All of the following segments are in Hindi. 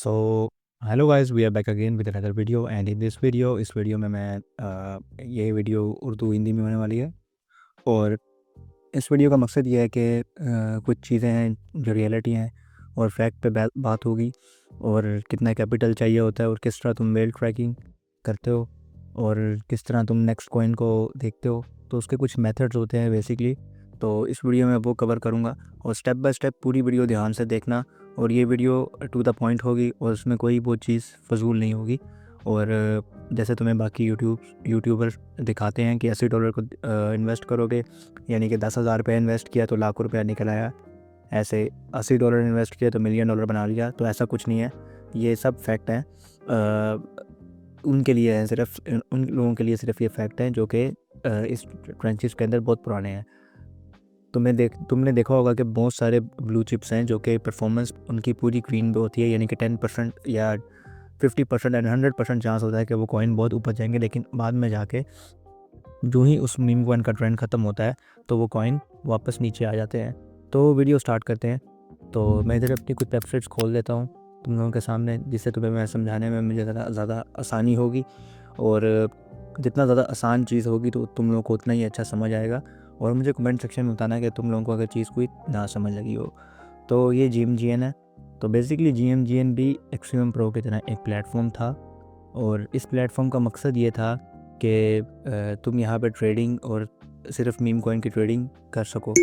So hello guys, we are back again with another video and in this video इस वीडियो में मैं ये वीडियो उर्दू हिंदी में होने वाली है। और इस वीडियो का मकसद ये है कि कुछ चीज़ें हैं जो रियलिटी हैं और फैक्ट पे बात होगी, और कितना कैपिटल चाहिए होता है, और किस तरह तुम मेल ट्रैकिंग करते हो, और किस तरह तुम नेक्स्ट कॉइन को देखते हो। तो उसके कुछ मेथड्स होते हैं बेसिकली। तो इस वीडियो में वो कवर करूँगा, और स्टेप बाय स्टेप पूरी वीडियो ध्यान से देखना। और ये वीडियो टू द पॉइंट होगी, और उसमें कोई वो चीज़ फजूल नहीं होगी। और जैसे तुम्हें बाकी यूट्यूबर दिखाते हैं कि $80 को इन्वेस्ट करोगे, यानी कि 10,000 रुपये इन्वेस्ट किया तो लाखों रुपया निकल आया, ऐसे $80 इन्वेस्ट किया तो $1 मिलियन बना लिया। तो ऐसा कुछ नहीं है, ये सब फैक्ट हैं। उनके लिए है, सिर्फ उन लोगों के लिए सिर्फ ये फैक्ट हैं जो कि इस ट्रेंचेस के अंदर बहुत पुराने हैं। तुमने देखा होगा कि बहुत सारे ब्लू चिप्स हैं जो कि परफॉर्मेंस उनकी पूरी ग्रीन पे होती है, यानी कि 10% या 50% एंड 100% चांस होता है कि वो कॉइन बहुत ऊपर जाएंगे, लेकिन बाद में जाके जो ही उस मीम कॉइन का ट्रेंड ख़त्म होता है तो वो कॉइन वापस नीचे आ जाते हैं। तो वीडियो स्टार्ट करते हैं। तो मैं इधर अपनी कुछ वेबसाइट्स खोल देता हूँ तुम लोगों के सामने, जिससे तुम्हें मैं समझाने में मुझे ज़्यादा आसानी होगी। और जितना ज़्यादा आसान चीज़ होगी तो तुम लोगों को उतना ही अच्छा समझ आएगा। और मुझे कमेंट सेक्शन में बताना कि तुम लोगों को अगर चीज़ कोई ना समझ लगी हो। तो ये GMGN है। तो बेसिकली GMGN भी एक्सट्रीम प्रो की तरह एक प्लेटफॉर्म था, और इस प्लेटफॉर्म का मकसद ये था कि तुम यहाँ पे ट्रेडिंग और सिर्फ मीम कॉइन की ट्रेडिंग कर सको।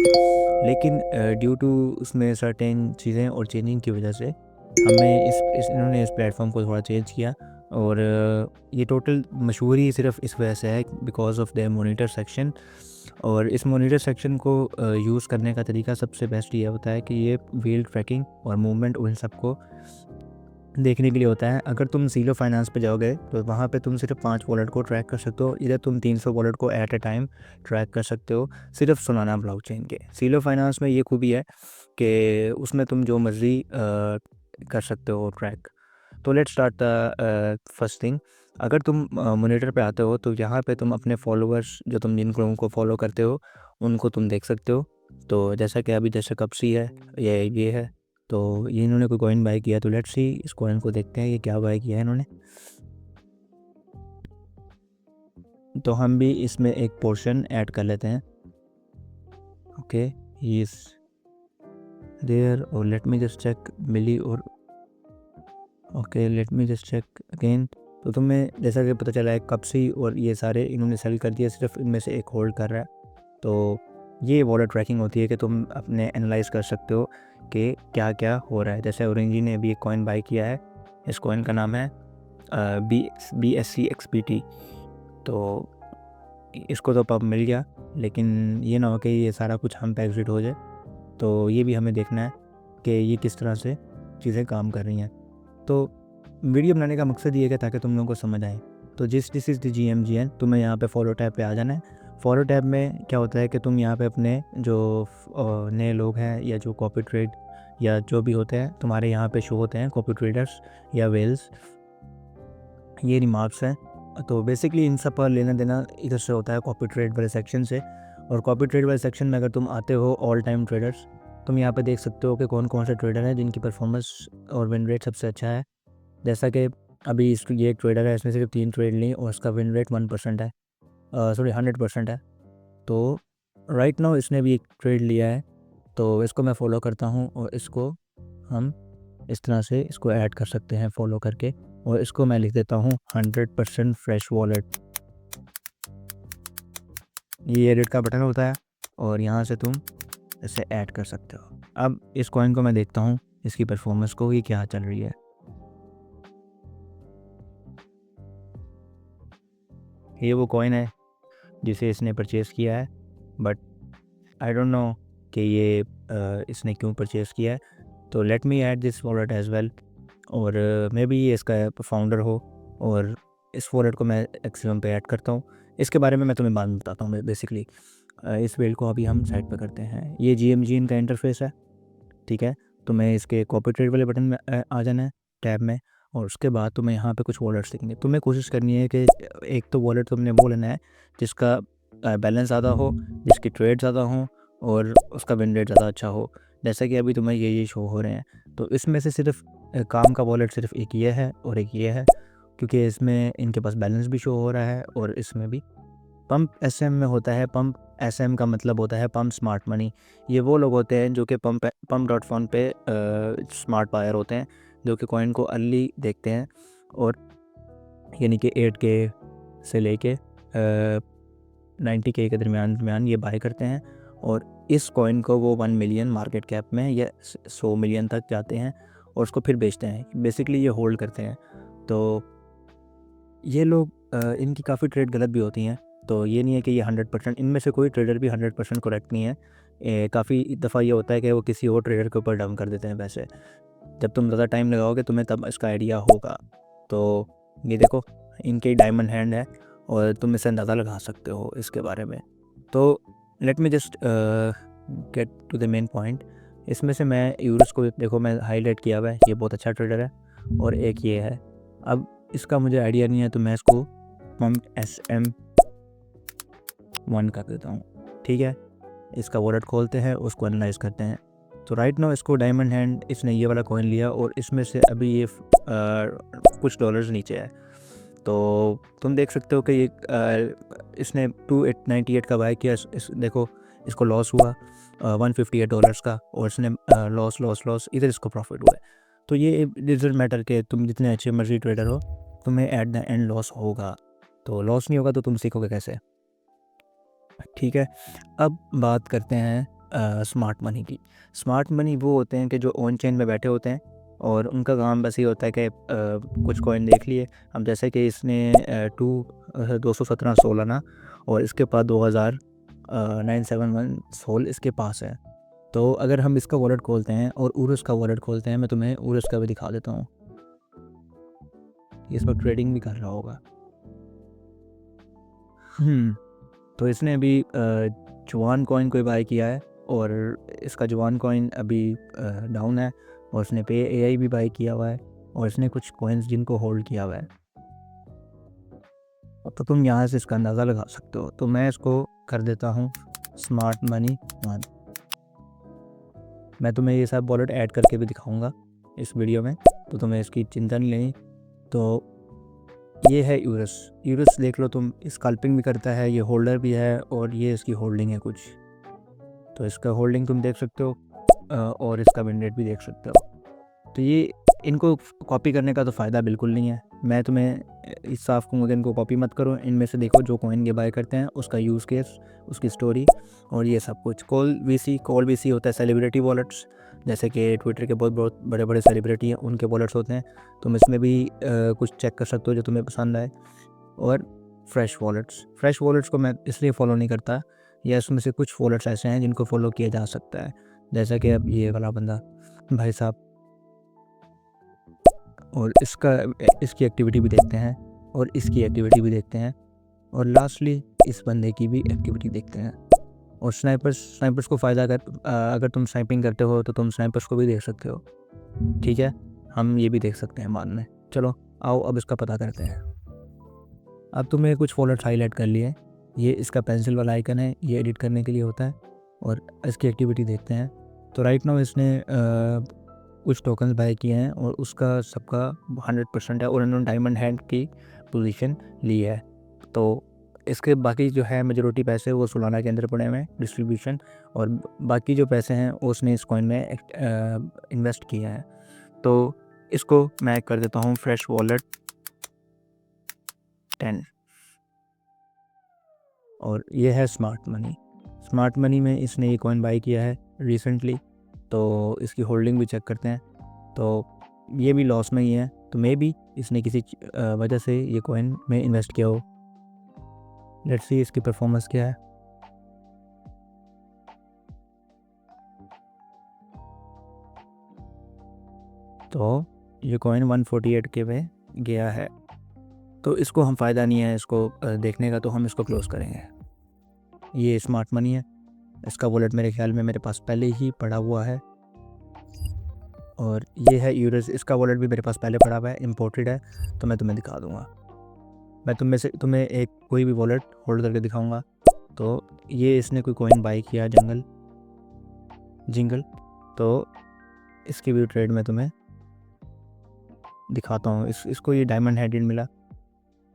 लेकिन ड्यू टू उसमें सर्टेन चीज़ें और चेंजिंग की वजह से हमें इन्होंने इस प्लेटफॉर्म को थोड़ा चेंज किया। और ये टोटल मशहूर ही सिर्फ इस वजह से है because of the monitor section. और इस मॉनिटर सेक्शन को यूज़ करने का तरीका सबसे बेस्ट ये होता है कि ये व्हील ट्रैकिंग और मूवमेंट उन सबको देखने के लिए होता है। अगर तुम सीलो फाइनेंस पे जाओगे तो वहाँ पे तुम सिर्फ 5 वॉलेट को ट्रैक कर सकते हो, इधर तुम 300 वॉलेट को एट ए टाइम ट्रैक कर सकते हो सिर्फ सोलाना ब्लॉकचेन के। सीलो फाइनेंस में ये खूबी है कि उसमें तुम जो मर्ज़ी कर सकते हो ट्रैक। तो let's start the first thing. अगर तुम मॉनिटर पे आते हो तो यहाँ पे तुम अपने फॉलोअर्स, जो तुम जिन लोगों को फॉलो करते हो, उनको तुम देख सकते हो। तो जैसा कि अभी जैसे कपसी है, ये है। तो ये इन्होंने कोई कॉइन बाय किया, तो लेट्स सी इस कॉइन को देखते हैं ये क्या बाय किया है इन्होंने। तो हम भी इसमें एक पोर्शन ऐड कर लेते हैं। ओके, इस देयर, और लेट मी जस्ट चेक मिली, और okay let me just check again. तो तुम्हें जैसा कि पता चला है कपसी और ये सारे इन्होंने सेल कर दिया, सिर्फ इनमें से एक होल्ड कर रहा है। तो ये वॉलेट ट्रैकिंग होती है कि तुम अपने एनालाइज कर सकते हो कि क्या क्या हो रहा है। जैसे ऑरेंजी ने अभी एक कॉइन बाय किया है, इस कॉइन का नाम है BSC XPT। तो इसको तो पब मिल गया, लेकिन ये ना हो कि ये सारा कुछ हम पे एग्जिट हो जाए। तो ये भी हमें देखना है कि ये किस तरह से चीज़ें काम कर रही हैं। तो वीडियो बनाने का मकसद ये है कि ताकि तुम लोगों को समझ आए। तो दिस इज़ द GMGN। तुम्हें यहाँ पे फॉलो टैब पे आ जाना है। फॉलो टैब में क्या होता है कि तुम यहाँ पे अपने जो नए लोग हैं या जो कॉपी ट्रेड या जो भी होते हैं तुम्हारे यहाँ पे शो होते हैं, कॉपी ट्रेडर्स या वेल्स, ये रिमार्क्स हैं। तो बेसिकली इन सब पर लेना देना इधर से होता है, कॉपी ट्रेड वाले सेक्शन से। और कॉपी ट्रेड वाले सेक्शन में अगर तुम आते हो ऑल टाइम ट्रेडर्स, तुम यहाँ पे देख सकते हो कि कौन कौन से ट्रेडर हैं जिनकी परफॉर्मेंस और विन रेट सबसे अच्छा है। जैसा कि अभी ये एक ट्रेडर है, इसने सिर्फ 3 ट्रेड ली और उसका विन रेट 1% है, सॉरी 100% है। तो राइट नाउ इसने भी एक ट्रेड लिया है, तो इसको मैं फॉलो करता हूँ, और इसको हम इस तरह से इसको ऐड कर सकते हैं फॉलो करके। और इसको मैं लिख देता हूँ 100% फ्रेश वॉलेट। ये एडिट का बटन होता है, और यहाँ से तुम इसे ऐड कर सकते हो। अब इस कॉइन को मैं देखता हूँ इसकी परफॉर्मेंस को, ये क्या चल रही है। ये वो कॉइन है जिसे इसने परचेज़ किया है, बट आई डोंट नो कि ये इसने क्यों परचेज़ किया है। तो let me add this wallet as well. और मे बी ये इसका फाउंडर हो, और इस वॉलेट को मैं एक्सियम पे ऐड करता हूँ। इसके बारे में मैं तुम्हें बाद में बताता हूँ। बेसिकली इस वेल को अभी हम साइड पे करते हैं। ये GMGN का इंटरफेस है, ठीक है। तो मैं इसके कॉपी ट्रेड वाले बटन में आ जाना है, टैब में। और उसके बाद तुम्हें यहाँ पे कुछ वॉलेट्स दिखेंगे। तुम्हें कोशिश करनी है कि एक तो वॉलेट तुमने वो लेना है जिसका बैलेंस ज़्यादा हो, जिसकी ट्रेड ज़्यादा हो, और उसका विन रेट ज़्यादा अच्छा हो। जैसा कि अभी तुम्हें ये शो हो रहे हैं, तो इसमें से सिर्फ काम का वॉलेट सिर्फ एक ये है और एक ये है, क्योंकि इसमें इनके पास बैलेंस भी शो हो रहा है और इसमें भी पंप एसएम में होता है। पंप एसएम का मतलब होता है पंप स्मार्ट मनी। ये वो लोग होते हैं जो कि पंप डॉट फॉर्म पे स्मार्ट बायर होते हैं, जो कि कॉइन को अर्ली देखते हैं और यानी कि 8K से लेके 90K के दरमियान ये बाय करते हैं और इस कॉइन को वो 1 मिलियन मार्केट कैप में या 100 मिलियन तक जाते हैं और उसको फिर बेचते हैं। बेसिकली ये होल्ड करते हैं। तो ये लोग इनकी काफ़ी ट्रेड गलत भी होती हैं। तो ये नहीं है कि ये 100%, इनमें से कोई ट्रेडर भी 100% करेक्ट नहीं है। काफ़ी दफ़ा ये होता है कि वो किसी और ट्रेडर के ऊपर डाउन कर देते हैं पैसे। जब तुम ज़्यादा टाइम लगाओगे तुम्हें तब इसका आइडिया होगा। तो ये देखो, इनके डायमंड हैंड है और तुम इससे अंदाज़ा लगा सकते हो इसके बारे में। तो let me just get to the main point. इसमें से मैं यूरस को देखो, मैं हाईलाइट किया हुआ है, ये बहुत अच्छा ट्रेडर है। और एक ये है, अब इसका मुझे आइडिया नहीं है तो मैं इसको पंप SM1 कर देता हूँ। ठीक है, इसका वॉलेट खोलते हैं, उसको एनालाइज करते हैं। तो राइट नाउ इसको डायमंड हैंड, इसने ये वाला कॉइन लिया और इसमें से अभी ये कुछ डॉलर्स नीचे है। तो तुम देख सकते हो कि ये इसने 298 का बाय किया। इस देखो, इसको लॉस हुआ $158 का और इसने लॉस, इधर इसको प्रॉफिट हुआ है। तो ये डजंट मैटर कि तुम जितने अच्छे मर्जी ट्रेडर हो, तुम्हें एट द एंड लॉस होगा। तो लॉस नहीं होगा तो तुम सीखोगे कैसे? ठीक है, अब बात करते हैं स्मार्ट मनी की। स्मार्ट मनी वो होते हैं कि जो ऑन चेन में बैठे होते हैं और उनका काम बस ये होता है कि कुछ कॉइन देख लिए। अब जैसे कि इसने 217 सोलाना और इसके पास 2000 971 सोल इसके पास है। तो अगर हम इसका वॉलेट खोलते हैं और उरस का वॉलेट खोलते हैं, मैं तुम्हें उरस का भी दिखा देता हूँ। ये इस वक्त ट्रेडिंग भी कर रहा होगा। तो इसने अभी जुआन कॉइन को बाय किया है और इसका जुआन कॉइन अभी डाउन है और इसने पे AI भी बाय किया हुआ है और इसने कुछ कॉइन्स जिनको होल्ड किया हुआ है। तो तुम यहाँ से इसका अंदाज़ा लगा सकते हो। तो मैं इसको कर देता हूँ स्मार्ट मनी 1। मैं तुम्हें ये सब वॉलेट ऐड करके भी दिखाऊंगा इस वीडियो में, तो तुम्हें इसकी चिंता नहीं लेनी। तो ये है यूरस देख लो तुम, स्कल्पिंग भी करता है, ये होल्डर भी है और ये इसकी होल्डिंग है कुछ। तो इसका होल्डिंग तुम देख सकते हो और इसका विन रेट भी देख सकते हो। तो ये इनको कॉपी करने का तो फ़ायदा बिल्कुल नहीं है। मैं तुम्हें इस साफ कहूँगा कि इनको कॉपी मत करो। इनमें से देखो जो कॉइन ये बाय करते हैं उसका यूज़ केस, उसकी स्टोरी और ये सब कुछ। कॉल वीसी होता है सेलिब्रिटी वॉलेट्स, जैसे कि ट्विटर के बहुत बड़े बड़े सेलिब्रिटी हैं, उनके वॉलेट्स होते हैं। तुम इसमें भी कुछ चेक कर सकते हो जो तुम्हें पसंद आए। और फ्रेश वॉलेट्स को मैं इसलिए फ़ॉलो नहीं करता, या इसमें से कुछ वॉलेट्स ऐसे हैं जिनको फॉलो किया जा सकता है, जैसा कि अब ये वाला बंदा भाई साहब, और इसकी एक्टिविटी भी देखते हैं और इसकी एक्टिविटी भी देखते हैं और लास्टली इस बंदे की भी एक्टिविटी देखते हैं। और स्नाइपर्स को फ़ायदा अगर तुम स्नाइपिंग करते हो तो तुम स्नाइपर्स को भी देख सकते हो। ठीक है, हम ये भी देख सकते हैं बाद में। चलो आओ अब इसका पता करते हैं। अब तुमने कुछ वॉलेट्स हाईलाइट कर लिए। ये इसका पेंसिल वाला आइकन है, ये एडिट करने के लिए होता है और इसकी एक्टिविटी देखते हैं। तो राइट नाउ इसने कुछ टोकन्स बाय किए हैं और उसका सबका 100% है और इन्होंने डायमंड हैंड की पोजीशन ली है। तो इसके बाकी जो है मेजॉरिटी पैसे वो सोलाना के अंदर पड़े हुए हैं डिस्ट्रीब्यूशन, और बाकी जो पैसे हैं उसने इस कॉइन में इन्वेस्ट किया है। तो इसको मैं कर देता हूँ फ्रेश वॉलेट 10। और ये है स्मार्ट मनी में इसने ये कॉइन बाय किया है रिसेंटली। तो इसकी होल्डिंग भी चेक करते हैं। तो ये भी लॉस में ही है, तो मे बी इसने किसी वजह से ये कॉइन में इन्वेस्ट किया हो। लेट्स सी इसकी परफॉर्मेंस क्या है। तो ये कॉइन 148K पे गया है। तो इसको हम फ़ायदा नहीं है इसको देखने का, तो हम इसको क्लोज़ करेंगे। ये स्मार्ट मनी है, इसका वॉलेट मेरे ख्याल में मेरे पास पहले ही पड़ा हुआ है। और ये है यूरस, इसका वॉलेट भी मेरे पास पहले पड़ा हुआ है, इम्पोर्टेड है। तो मैं तुम्हें दिखा दूँगा। मैं तुम्हें एक कोई भी वॉलेट होल्ड करके दिखाऊंगा। तो ये इसने कोई कॉइन बाय किया जिंगल, तो इसकी भी ट्रेड में तुम्हें दिखाता हूँ। इसको ये डायमंड हेडेड मिला,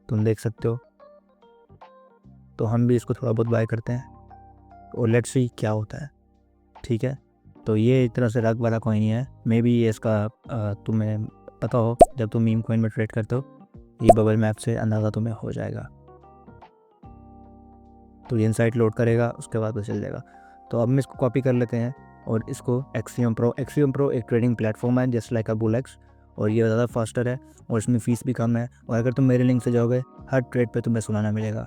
तुम देख सकते हो। तो हम भी इसको थोड़ा बहुत बाय करते हैं और लेट्स सी क्या होता है। ठीक है, तो ये एक तरह से रग वाला कॉइन ही है। मे बी ये इसका तुम्हें पता हो, जब तुम मीम कॉइन में ट्रेड करते हो ये बबल मैप से अंदाज़ा तुम्हें हो जाएगा। तो ये इनसाइट लोड करेगा, उसके बाद वो चल जाएगा। तो अब हम इसको कॉपी कर लेते हैं और इसको एक्सियम प्रो एक ट्रेडिंग प्लेटफॉर्म है जस्ट लाइक अ बुलेक्स, और ये ज़्यादा फास्टर है और इसमें फ़ीस भी कम है। और अगर तुम मेरे लिंक से जाओगे हर ट्रेड पे तुम्हें सुनाना मिलेगा।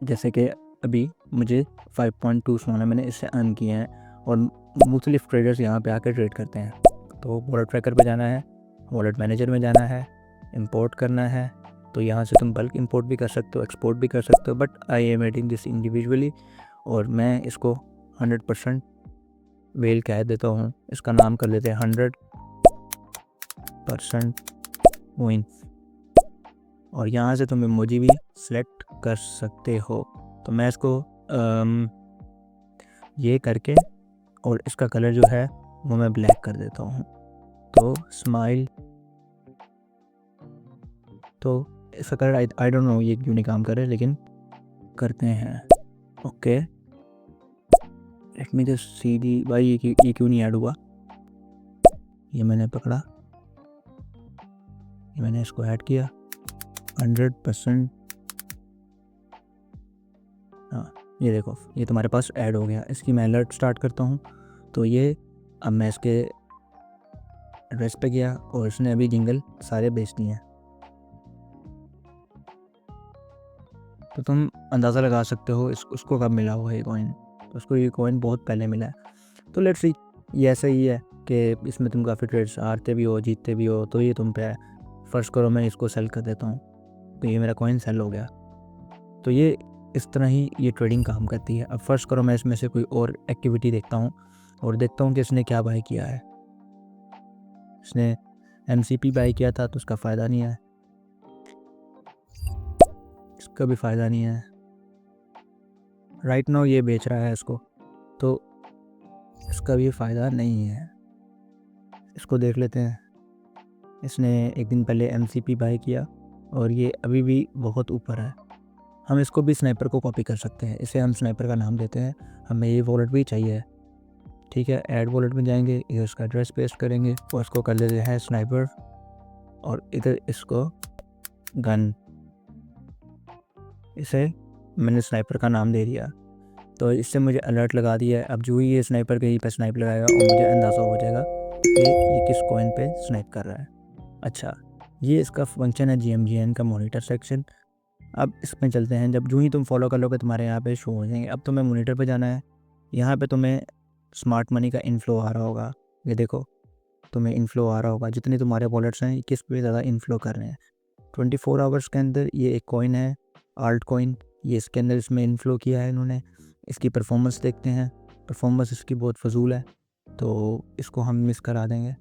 जैसे कि अभी मुझे 5.2 सोना मैंने इससे अर्न किए हैं, और मुख्तलिफ ट्रेडर्स यहाँ पे आकर ट्रेड करते हैं। तो वॉलेट ट्रैकर पे जाना है, वॉलेट मैनेजर में जाना है, इंपोर्ट करना है। तो यहाँ से तुम बल्क इंपोर्ट भी कर सकते हो, एक्सपोर्ट भी कर सकते हो, but I am adding this individually. और मैं इसको 100% वेल कह देता हूँ, इसका नाम कर लेते हैं 100% विन। और यहाँ से तुम इमोजी भी सिलेक्ट कर सकते हो। तो मैं इसको ये करके और इसका कलर जो है वो मैं ब्लैक कर देता हूँ। तो स्माइल, तो इसका कलर आई डोंट नो ये क्यों नहीं काम कर रहा है, लेकिन करते हैं। Okay, let me just see the. भाई ये क्यों नहीं ऐड हुआ? ये मैंने पकड़ा, ये मैंने इसको ऐड किया 100%। हाँ, ये देखो ये तुम्हारे पास ऐड हो गया। इसकी मैं अलर्ट स्टार्ट करता हूँ। तो ये अब मैं इसके एड्रेस पे गया और इसने अभी जिंगल सारे बेच दिए हैं। तो तुम अंदाज़ा लगा सकते हो उसको कब मिला हुआ ये कॉइन। तो उसको ये कॉइन बहुत पहले मिला है। तो लेट्स सी, ये ऐसा ही है कि इसमें तुम काफ़ी ट्रेड्स हारते भी हो जीतते भी हो, तो ये तुम पे है। फ़र्ज़ करो मैं इसको सेल कर देता हूँ, तो ये मेरा कॉइन सेल हो गया। तो ये इस तरह ही ये ट्रेडिंग काम करती है। अब फ़र्ज़ करो मैं इसमें से कोई और एक्टिविटी देखता हूँ और देखता हूँ कि इसने क्या बाय किया है। इसने MCP बाय किया था तो उसका फ़ायदा नहीं है, इसका भी फ़ायदा नहीं है। राइट नाउ ये बेच रहा है इसको, तो इसका भी फ़ायदा नहीं है। इसको देख लेते हैं। इसने एक दिन पहले MCP बाय किया और ये अभी भी बहुत ऊपर है। हम इसको भी स्नाइपर को कॉपी कर सकते हैं। इसे हम स्नाइपर का नाम देते हैं। हमें ये वॉलेट भी चाहिए, ठीक है। ऐड वॉलेट में जाएंगे, इधर इसका एड्रेस पेस्ट करेंगे और इसको कर लेते हैं स्नाइपर, और इधर इसको गन, इसे मैंने स्नाइपर का नाम दे दिया। तो इससे मुझे अलर्ट लगा दिया है। अब जो ही ये स्नाइपर कहीं पे स्नाइप लगाएगा और मुझे अंदाज़ा हो जाएगा कि ये किस कॉइन पे स्नाइप कर रहा है। अच्छा, ये इसका फंक्शन है GMGN का मॉनिटर सेक्शन। अब इसमें चलते हैं। जब जो ही तुम फॉलो कर लोगे तुम्हारे यहाँ पे शो हो जाएंगे। अब तुम्हें मॉनिटर पे जाना है। यहाँ पे तुम्हें स्मार्ट मनी का इनफ्लो आ रहा होगा, ये देखो तुम्हें इनफ्लो आ रहा होगा। जितने तुम्हारे वॉलेट्स हैं किस पे ज़्यादा इनफ्लो कर रहे हैं। 24 आवर्स के अंदर ये एक कॉइन है आल्ट कॉइन, ये इसके अंदर इसमें इनफ्लो किया है इन्होंने। इसकी परफॉर्मेंस देखते हैं। परफॉर्मेंस इसकी बहुत फजूल है, तो इसको हम मिस करा देंगे।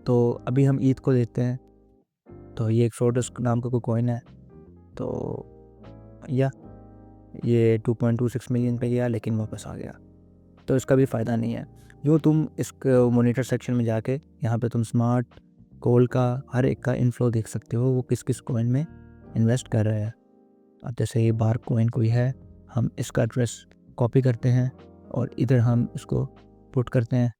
तो अभी हम ईद को देखते हैं। तो ये एक फ्रोडस नाम का कोई कॉइन है। तो या ये 2.26 मिलियन पे गया लेकिन वापस आ गया, तो इसका भी फ़ायदा नहीं है। जो तुम इस मॉनिटर सेक्शन में जाके यहाँ पे तुम स्मार्ट कोल का हर एक का इनफ्लो देख सकते हो, वो किस किस कॉइन में इन्वेस्ट कर रहे हैं। अब जैसे ये बार कॉइन कोई है, हम इसका एड्रेस कॉपी करते हैं और इधर हम इसको पुट करते हैं।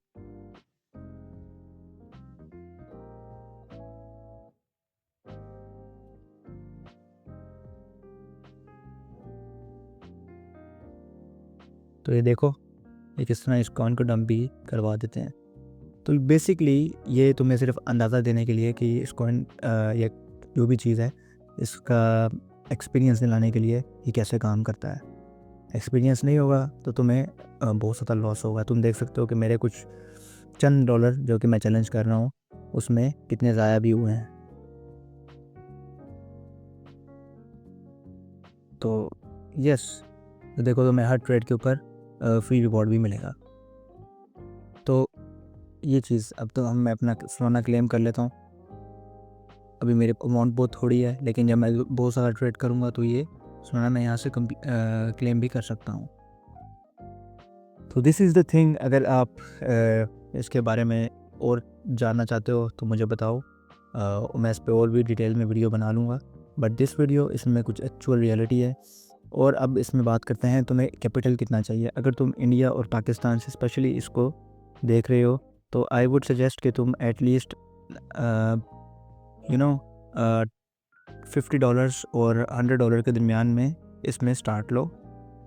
तो ये देखो ये किस तरह इस कॉइन को डंप भी करवा देते हैं। तो बेसिकली ये तुम्हें सिर्फ अंदाज़ा देने के लिए कि इस कॉइन या जो भी चीज़ है इसका एक्सपीरियंस दिलाने के लिए ये कैसे काम करता है। एक्सपीरियंस नहीं होगा तो तुम्हें बहुत ज़्यादा लॉस होगा। तुम देख सकते हो कि मेरे कुछ चंद डॉलर जो कि मैं चैलेंज कर रहा हूँ उसमें कितने ज़ाया भी हुए हैं। तो यस, तो देखो तुम्हें हर ट्रेड के ऊपर फ्री रिवॉर्ड भी मिलेगा। तो ये चीज़ अब तो मैं अपना सोना क्लेम कर लेता हूँ। अभी मेरे अमाउंट बहुत थोड़ी है, लेकिन जब मैं बहुत सारा ट्रेड करूँगा तो ये सोना मैं यहाँ से क्लेम भी कर सकता हूँ। तो दिस इज़ द थिंग। अगर आप इसके बारे में और जानना चाहते हो तो मुझे बताओ, मैं इस पे और भी डिटेल में वीडियो बना लूँगा। बट दिस वीडियो इसमें कुछ एक्चुअल रियलिटी है। और अब इसमें बात करते हैं तुम्हें कैपिटल कितना चाहिए। अगर तुम इंडिया और पाकिस्तान से स्पेशली इसको देख रहे हो तो आई वुड सजेस्ट कि तुम एटलीस्ट $50 और $100 के दरमियान में इसमें स्टार्ट लो।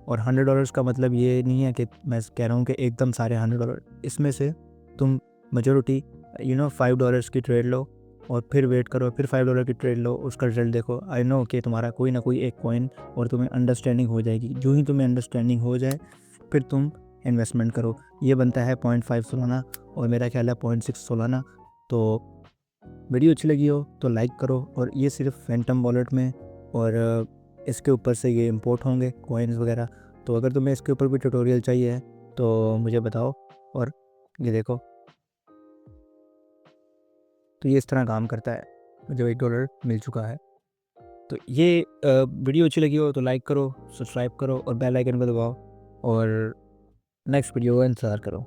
और $100 का मतलब ये नहीं है कि मैं कह रहा हूँ कि एकदम सारे $100, इसमें से तुम मेजोरिटी $5 की ट्रेड लो और फिर वेट करो, फिर $5 की ट्रेड लो, उसका रिजल्ट देखो। आई नो कि तुम्हारा कोई ना कोई एक कॉइन और तुम्हें अंडरस्टैंडिंग हो जाएगी। जो ही तुम्हें अंडरस्टैंडिंग हो जाए फिर तुम इन्वेस्टमेंट करो। ये बनता है 0.5 सालाना और मेरा ख्याल है 0.6 सालाना। तो वीडियो अच्छी लगी हो तो लाइक करो। और ये सिर्फ फैंटम वॉलेट में और इसके ऊपर से ये इंपोर्ट होंगे कॉइन्स वगैरह। तो अगर तुम्हें इसके ऊपर भी ट्यूटोरियल चाहिए तो मुझे बताओ। और ये देखो, तो ये इस तरह काम करता है। मुझे $1 मिल चुका है। तो ये वीडियो अच्छी लगी हो तो लाइक करो, सब्सक्राइब करो और बेल आइकन को दबाओ और नेक्स्ट वीडियो का इंतज़ार करो।